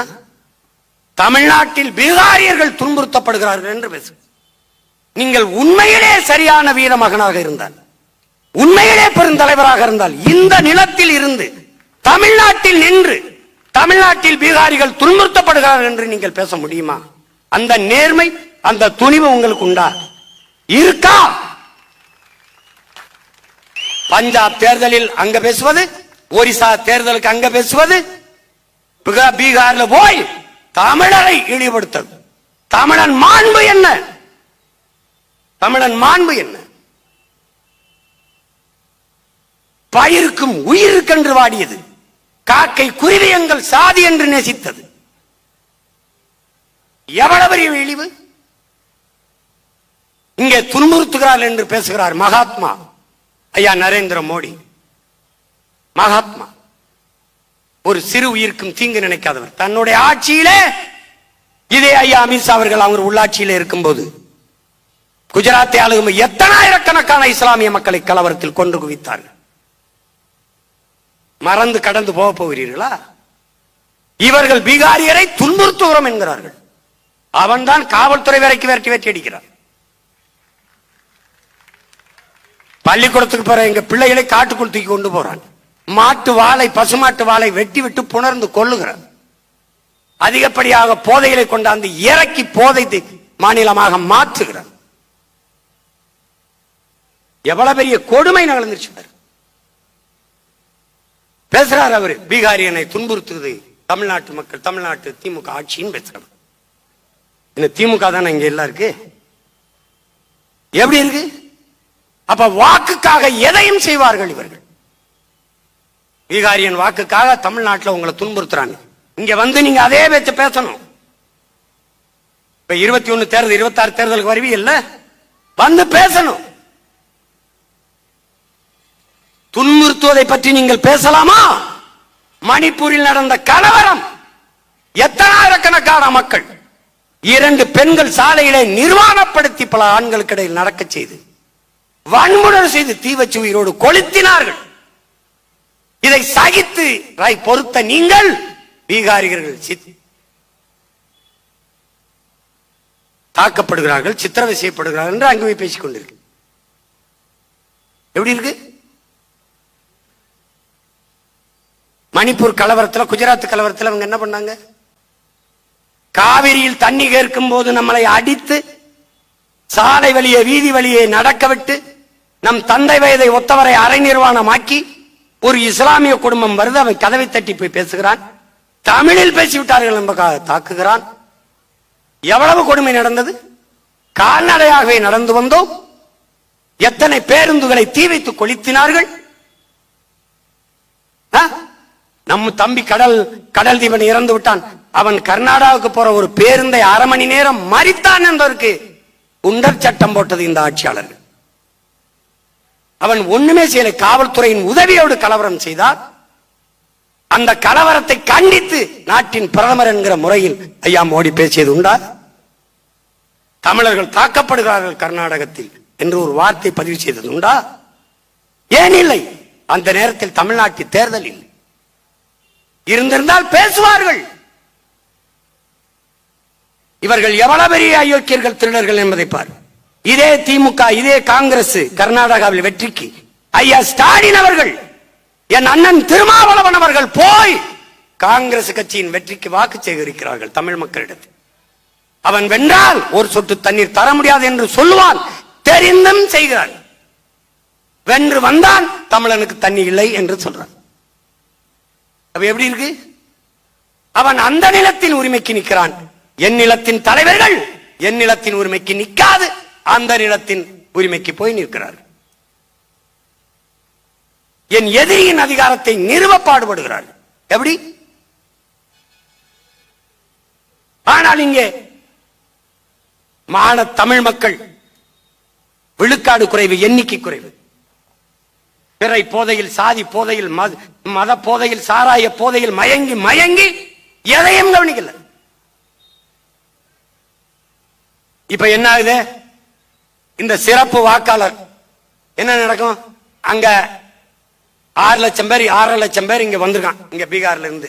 தமிழ்நாட்டில் பீகாரியர்கள் துன்புறுத்தப்படுகிறார்கள் என்று பேசு. நீங்கள் உண்மையிலே சரியான வீர மகனாக இருந்தால், உண்மையிலே பெருந்தலைவராக இருந்தால், இந்த நிலத்தில் இருந்து தமிழ்நாட்டில் நின்று தமிழ்நாட்டில் பீகாரிகள் துன்புறுத்தப்படுகிறார்கள் என்று நீங்கள் பேச முடியுமா? அந்த நேர்மை, அந்த துணிவு உங்களுக்கு உண்டா? இருக்கா? பஞ்சாப் தேர்தலில் அங்க பேசுவது, ஒரிசா தேர்தலுக்கு அங்க பேசுவது, பீகார்ல போய் தமிழரை இழிவுபடுத்தது. தமிழன் மாண்பு என்ன? தமிழன் மாண்பு என்ன? பயிருக்கும் உயிருக்கென்று வாடியது, காக்கை குருவி எங்கள் சாதி என்று நேசித்தது. எவ்வளவு பெரிய இழிவு! இங்கே துன்புறுத்துகிறார் என்று பேசுகிறார் மகாத்மா ஐயா நரேந்திர மோடி. மகாத்மா ஒரு சிறு உயிருக்கும் தீங்கு நினைக்காதவர். தன்னுடைய ஆட்சியிலே இதே ஐயா அமித்ஷா அவர்கள் அவர் உள்ளாட்சியிலே இருக்கும்போது குஜராத்தை ஆளும் எத்தனாயிரக்கணக்கான இஸ்லாமிய மக்களை கலவரத்தில் கொண்டு குவித்தார்கள். மறந்து கடந்து போக போகிறீர்களா? இவர்கள் பீகாரியரை துன்புறுத்துகிறோம் என்கிறார்கள். அவன்தான் காவல்துறை வரைக்கும் விரட்டி அடிக்கிறார். பள்ளிக்கூடத்துக்கு போற எங்க பிள்ளைகளை காட்டுக்குள் தூக்கி கொண்டு போறான். மாட்டு வாழை, பசுமாட்டு வாழை வெட்டி விட்டு புணர்ந்து கொள்ளுகிறார். அதிகப்படியாக போதைகளை கொண்டாந்து இறக்கி போதை மாநிலமாக மாற்றுகிறார். எவ்வளவு பெரிய கொடுமை நடந்துச்சு பேசுறார் அவரு. பீகாரியனை துன்புறுத்துவது தமிழ்நாட்டு மக்கள், தமிழ்நாட்டு திமுக ஆட்சின்னு பேசுறாங்க. இந்த திமுக தானே இங்க எல்லாம் இருக்கு. எப்படி இருக்கு? அப்ப வாக்குக்காக எதையும் செய்வார்கள் இவர்கள். பீகாரியன் வாக்குக்காக தமிழ்நாட்டில் உங்களை துன்புறுத்துறாங்க. இங்க வந்து நீங்க அதே பேச்ச பேசணும். இப்ப 21 தேர்தல், 26 தேர்தலுக்கு வருவீ இல்ல, வந்து பேசணும். துன்புறுத்துவதை பற்றி நீங்கள் பேசலாமா? மணிப்பூரில் நடந்த கலவரம், எத்தனாயிரக்கணக்கான மக்கள், 2 பெண்கள் சாலையிலே நிர்வாணப்படுத்தி பல ஆண்களுக்கு இடையில் நடக்க செய்து வன்முறை செய்து தீ வச்சு உயிரோடு கொளுத்தினார்கள். இதை சகித்து பொறுத்த நீங்கள் பீகாரிகள் தாக்கப்படுகிறார்கள், சித்திரவதை செய்யப்படுகிறார்கள் என்று அங்கே போய் பேசிக் கொண்டிருக்கு. எப்படி இருக்கு? மணிப்பூர் கலவரத்தில், குஜராத் கலவரத்தில் அவங்க என்ன பண்ணாங்க? காவிரியில் தண்ணி கேட்கும் போது நம்மளை அடித்து சாலை வழியே, வீதி வழியே நடக்க விட்டு, நம் தந்தை வயதை ஒத்தவரை அரை நிர்வாணமாக்கி ஒரு இஸ்லாமிய குடும்பம் வருது, அவன் கதவை தட்டி போய் பேசுகிறான், தமிழில் பேசிவிட்டார்கள் என்பதாக தாக்குகிறான். எவ்வளவு கொடுமை நடந்தது! கால்நடையாகவே நடந்து வந்தோம். எத்தனை பேருந்துகளை தீ வைத்து கொளுத்தினார்கள். நம்ம தம்பி கடல் தீபன் இறந்து விட்டான். அவன் கர்நாடகாவுக்கு போற ஒரு பேருந்தை 1/2 மணி நேரம் மறித்தான் என்பதற்கு குண்டர் சட்டம் போட்டது இந்த ஆட்சியாளர்கள். அவன் ஒண்ணுமே செய்யலை. காவல்துறையின் உதவியோடு கலவரம் செய்தார். அந்த கலவரத்தை கண்டித்து நாட்டின் பிரதமர் என்கிற முறையில் ஐயா மோடி பேசியது உண்டா? தமிழர்கள் தாக்கப்படுகிறார்கள் கர்நாடகத்தில் என்று ஒரு வார்த்தை பதிவு செய்தது உண்டா? ஏன் இல்லை? அந்த நேரத்தில் தமிழ்நாட்டில் தேர்தலில் இருந்திருந்தால் பேசுவார்கள். இவர்கள் எவ்வளவு பெரிய அயோக்கியர்கள், திருடர்கள் என்பதை பார். இதே திமுக, இதே காங்கிரஸ் கர்நாடகாவில் வெற்றிக்கு ஐயா ஸ்டாலின் அவர்கள், என் அண்ணன் திருமாவளவன் அவர்கள் போய் காங்கிரஸ் கட்சியின் வெற்றிக்கு வாக்கு சேகரிக்கிறார்கள் தமிழ் மக்களிடத்தில். அவன் வென்றால் ஒரு சொட்டு தண்ணீர் தர முடியாது என்று சொல்லுவான், தெரிந்தும் செய்கிறான். வென்று வந்தான் தமிழனுக்கு தண்ணி இல்லை என்று சொல்றான். அப்ப எப்படி இருக்கு? அவன் அந்த நிலத்தின் உரிமைக்கு நிற்கிறான். என் நிலத்தின் தலைவர்கள் என் நிலத்தின் உரிமைக்கு நிற்காது அந்த நிலத்தின் உரிமைக்கு போய் நிற்கிறார்கள். என் எதிரியின் அதிகாரத்தை நிறுவ பாடுபடுகிறார்கள். எப்படி? ஆனால் இங்கே மான தமிழ் மக்கள் விழுக்காடு குறைவு, எண்ணிக்கை குறைவு. பிறை போதையில், சாதி போதையில், மத போதையில், சாராய போதையில் மயங்கி மயங்கி எதையும் கவனிக்கல. இப்ப என்ன ஆகுது? இந்த சிறப்பு வாக்காளர் என்ன நடக்கும்? அங்க 6 லட்சம் பேர் 6 லட்சம் பேர் இங்க வந்திருக்கான், இங்க பீகார்ல இருந்து.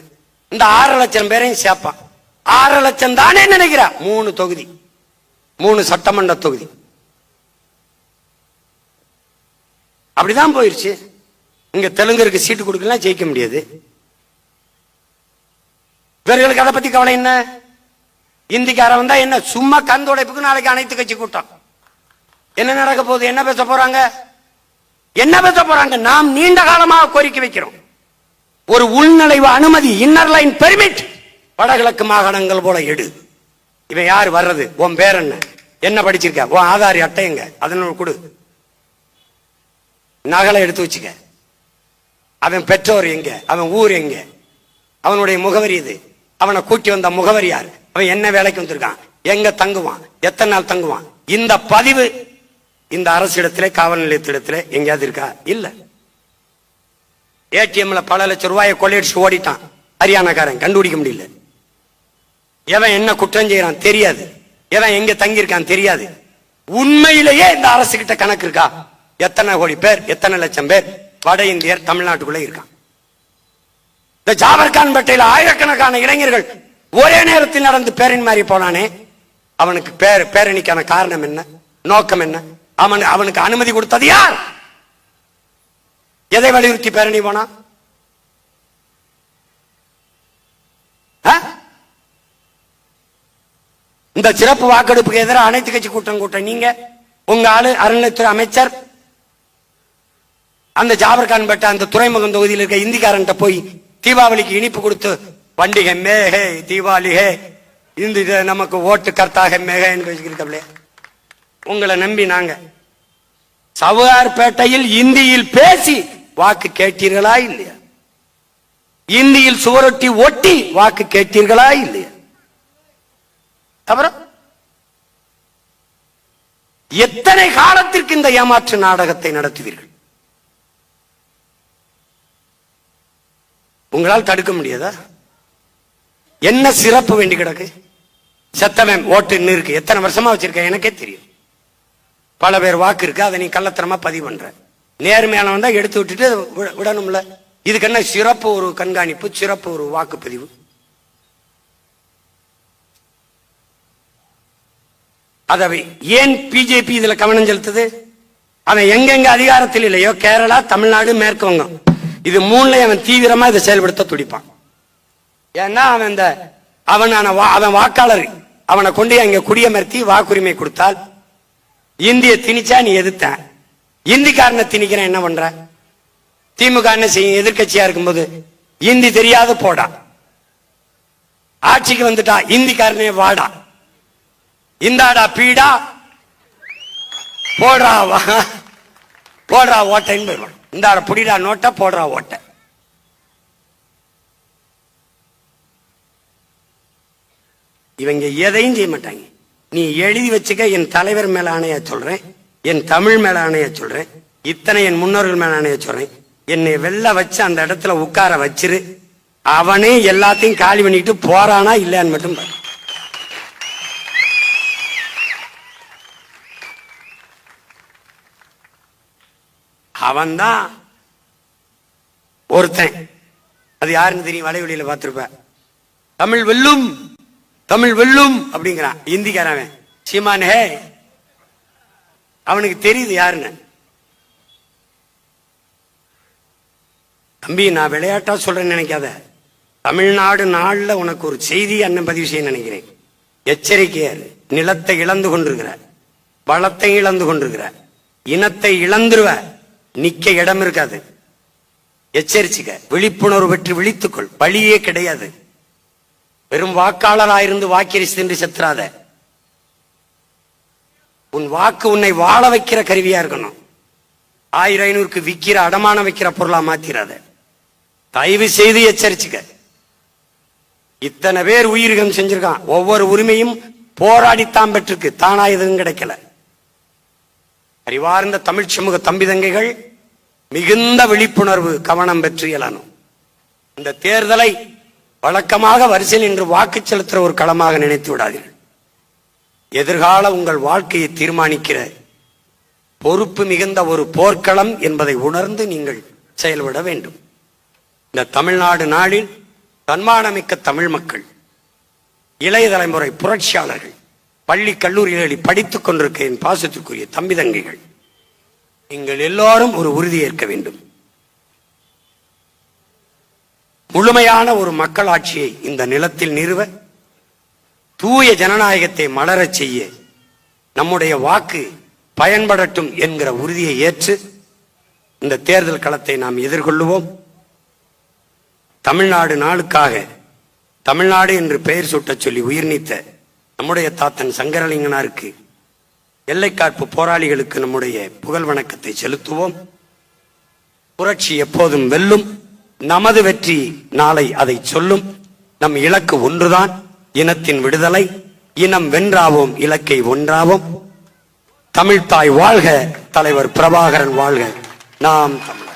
இந்த 6 லட்சம் பேரையும் சேர்ப்பான். 6 லட்சம் தானே நினைக்கிறா. 3 தொகுதி, 3 சட்டமன்ற தொகுதி. அப்படிதான் போயிருச்சு. இங்க தெலுங்கருக்கு சீட்டு கொடுக்கலாம், ஜெயிக்க முடியாது. இவர்களுக்கு அதை பத்தி கவலை என்ன? இந்திக்கார வந்தா என்ன? சும்மா கந்தோடைப்புக்கு நாளைக்கு அனைத்து கட்சி கூட்டம். என்ன நடக்க போகுது? என்ன பேச போறாங்க? என்ன பேச போறாங்க? நாம் நீண்ட காலமாக கோரிக்கை வைக்கிறோம். ஒரு உள்நுழைவு அனுமதி, இன்னர் லைன் பெர்மிட் வடகிழக்கு மாகாணங்கள் போல எடு. இவன் யாரு வர்றது? உன் பேர் என்ன? என்ன படிச்சிருக்க? உன் ஆதார் அட்டை எங்க? அதனோட கொடு. நகலை எடுத்து வச்சுக்க. அவன் பெற்றோர் எங்க? அவன் ஊர் எங்க? அவனுடைய முகவரி இது. அவனை கூட்டி வந்த முகவரி யாரு? அவன் என்ன வேலைக்கு வந்திருக்கான்? எங்க தங்குவான்? எத்தனை நாள் தங்குவான்? இந்த பதிவு இந்த அரசு இடத்துல, காவல் நிலையத்திடத்துல எங்கேயாவது இருக்கா? இல்ல. ஏடிஎம்ல பல லட்சம் ரூபாயை கொள்ளையடிச்சு ஓடிட்டான் ஹரியானாக்காரன், கண்டுபிடிக்க முடியல. எவன் என்ன குற்றம் செய்யறான் தெரியாது. எவன் எங்க தங்கியிருக்கான் தெரியாது. உண்மையிலேயே இந்த அரசு கிட்ட கணக்கு இருக்கா? எத்தனை கோடி பேர், எத்தனை லட்சம் பேர் வட இந்தியர் தமிழ்நாட்டுக்குள்ள இருக்கான்? இந்த ஜாபர்கான்பேட்டையில் ஆயிரக்கணக்கான இளைஞர்கள் ஒரே நேரத்தில் நடந்து பேரணி மாறி போனானே, அவனுக்கு பேரணிக்கான காரணம் என்ன? நோக்கம் என்ன? அவனுக்கு அனுமதி கொடுத்தது யார்? எதை வலியுறுத்தி பேரணி போனா? இந்த சிறப்பு வாக்கெடுப்புக்கு எதிராக அனைத்து கட்சி கூட்டம் நீங்க, உங்க ஆளு அறநிலையத்துறை அமைச்சர் அந்த ஜாபர்கான்பேட்டை அந்த துறைமுகம் தொகுதியில் இருக்க இந்திக்காரன்ட்ட போய் தீபாவளிக்கு இனிப்பு கொடுத்து பண்டிகை மேகே தீபாவளி ஹே இந்த நமக்கு ஓட்டு கர்த்தாக மேகன்னு பேசிக்கிறீங்களே. உங்களை நம்பி நாங்க சவுகார்பேட்டையில் இந்தியில் பேசி வாக்கு கேட்டீர்களா இல்லையா? இந்தியில் சுவரொட்டி ஒட்டி வாக்கு கேட்டீர்களா இல்லையா? அப்புறம் எத்தனை காலத்திற்கு இந்த ஏமாற்று நாடகத்தை நடத்துவீர்கள்? உங்களால் தடுக்க முடியாதா? என்ன சிறப்பு வேண்டி கிடக்கு? செத்தவன் ஓட்டு இருக்கு. எத்தனை வருஷமா வச்சிருக்க எனக்கே தெரியும். பல பேர் வாக்கு இருக்கு, அதை நீ கள்ளத்தனமா பதிவு பண்ற. நேர்மையான வந்தா எடுத்து விட்டுட்டு விடணும்ல. இதுக்கு என்ன சிறப்பு ஒரு கண்காணிப்பு, சிறப்பு ஒரு வாக்குப்பதிவு? அதவை ஏன் பிஜேபி இதுல கவனம் செலுத்துது? அவன் எங்கெங்க அதிகாரத்தில் இல்லையோ, கேரளா, தமிழ்நாடு, மேற்கு வங்கம், இது 3ல அவன் தீவிரமா இதை செயல்படுத்த துடிப்பான். ஏன்னா அவன் வாக்காளர், அவனை கொண்டு அங்க குடியமர்த்தி வாக்குரிமை கொடுத்தால், இந்திய திணிச்சா நீ எதிர்த்த, இந்திக்காரனை திணிக்கிற என்ன பண்ற? திமுக என்ன செய்யும்? எதிர்கட்சியா இருக்கும்போது இந்தி தெரியாது போடா, ஆட்சிக்கு வந்துட்டா இந்திக்காரனே வாடா, இந்தாடா பீடா போடுறா போடுறா ஓட்டைன்னு போயிடுவான். இந்தாட புடிடா நோட்டை போடுறா ஓட்டை. இவங்க எதையும் செய்ய மாட்டாங்க. நீ எழுதி வச்சுக்க, என் தலைவர் மேல ஆணையா சொல்றேன், என் தமிழ் மேல ஆணையா சொல்றேன், இத்தனை என் முன்னோர்கள் மேல ஆணையா சொல்றேன். என்னை வெள்ள வச்சு அந்த இடத்துல உட்கார வச்சிரு, அவனே எல்லாத்தையும் காலி பண்ணிட்டு போறானா இல்லையான்னு மட்டும் பாரு. அவன்தான் ஒருத்தன், அது யாருன்னு தெரியும், வலைவெளியில பார்த்திருப்ப. தமிழ் வெல்லும், தமிழ் வெல்லும் அப்படிங்கிறான் இந்திக்காரன் சீமான். ஹே, அவனுக்கு தெரியுது யாருன்னு. தம்பி, நான் விளையாட்டா சொல்றேன்னு நினைக்காத. தமிழ்நாடு நாள்ல உனக்கு ஒரு செய்தி அண்ணன் பதிவு செய்ய நினைக்கிறேன். எச்சரிக்கையார். நிலத்தை இழந்து கொண்டிருக்கிற, வளத்தை இழந்து கொண்டிருக்கிற, இனத்தை இழந்துருவ, நிக்க இடம் இருக்காது. எச்சரிச்சுக்க, விழிப்புணர்வு பெற்று விழித்துக்கொள். வழியே கிடையாது. வெறும் வாக்காளராயிருந்து வாக்களித்து என்று செத்துறாத. உன் வாக்கு உன்னை வாழ வைக்கிற கருவியா இருக்கணும். 1500க்கு விக்கிற அடமானம் வைக்கிற பொருளா மாத்திராத. தயவு செய்து எச்சரிச்சுக்க. இத்தனை பேர் உயிரிகம் செஞ்சிருக்கான். ஒவ்வொரு உரிமையும் போராடித்தான் பெற்றிருக்கு. தானா எதுவும் கிடைக்கல. அறிவார்ந்த தமிழ் சமூக தம்பி தங்கைகள் மிகுந்த விழிப்புணர்வு கவனம் பெற்று எழணும். இந்த தேர்தலை வழக்கமாக வரிசையில் நின்று வாக்கு செலுத்துற ஒரு களமாக நினைத்து விடாதீர்கள். எதிர்கால உங்கள் வாழ்க்கையை தீர்மானிக்கிற பொறுப்பு மிகுந்த ஒரு போர்க்களம் என்பதை உணர்ந்து நீங்கள் செயல்பட வேண்டும். இந்த தமிழ்நாடு நாளில் தன்மானமிக்க தமிழ் மக்கள், இளைய தலைமுறை புரட்சியாளர்கள், பள்ளி கல்லூரிகளில் படித்துக் கொண்டிருக்க என் பாசத்திற்குரிய தம்பி தங்கைகள், நீங்கள் எல்லோரும் ஒரு உறுதியேற்க வேண்டும். முழுமையான ஒரு மக்களாட்சியை இந்த நிலத்தில் நிறுவ, தூய ஜனநாயகத்தை மலரச் செய்ய நம்முடைய வாக்கு பயன்படட்டும் என்கிற உறுதியை ஏற்று இந்த தேர்தல் களத்தை நாம் எதிர்கொள்ளுவோம். தமிழ்நாடு நாளுக்காக தமிழ்நாடு என்று பெயர் சூட்டச் சொல்லி உயிர் நீத்த நம்முடைய தாத்தன் சங்கரலிங்கனாருக்கு, எல்லைக்காப்பு போராளிகளுக்கு நம்முடைய புகழ் வணக்கத்தை செலுத்துவோம். புரட்சி எப்போதும் வெல்லும். நமது வெற்றி நாளை அதை சொல்லும். நம் இலக்கு ஒன்றுதான், இனத்தின் விடுதலை. இனம் வென்றாவோம், இலக்கை ஒன்றாவோம். தமிழ்தாய் வாழ்க, தலைவர் பிரபாகரன் வாழ்க. நாம் தமிழ்.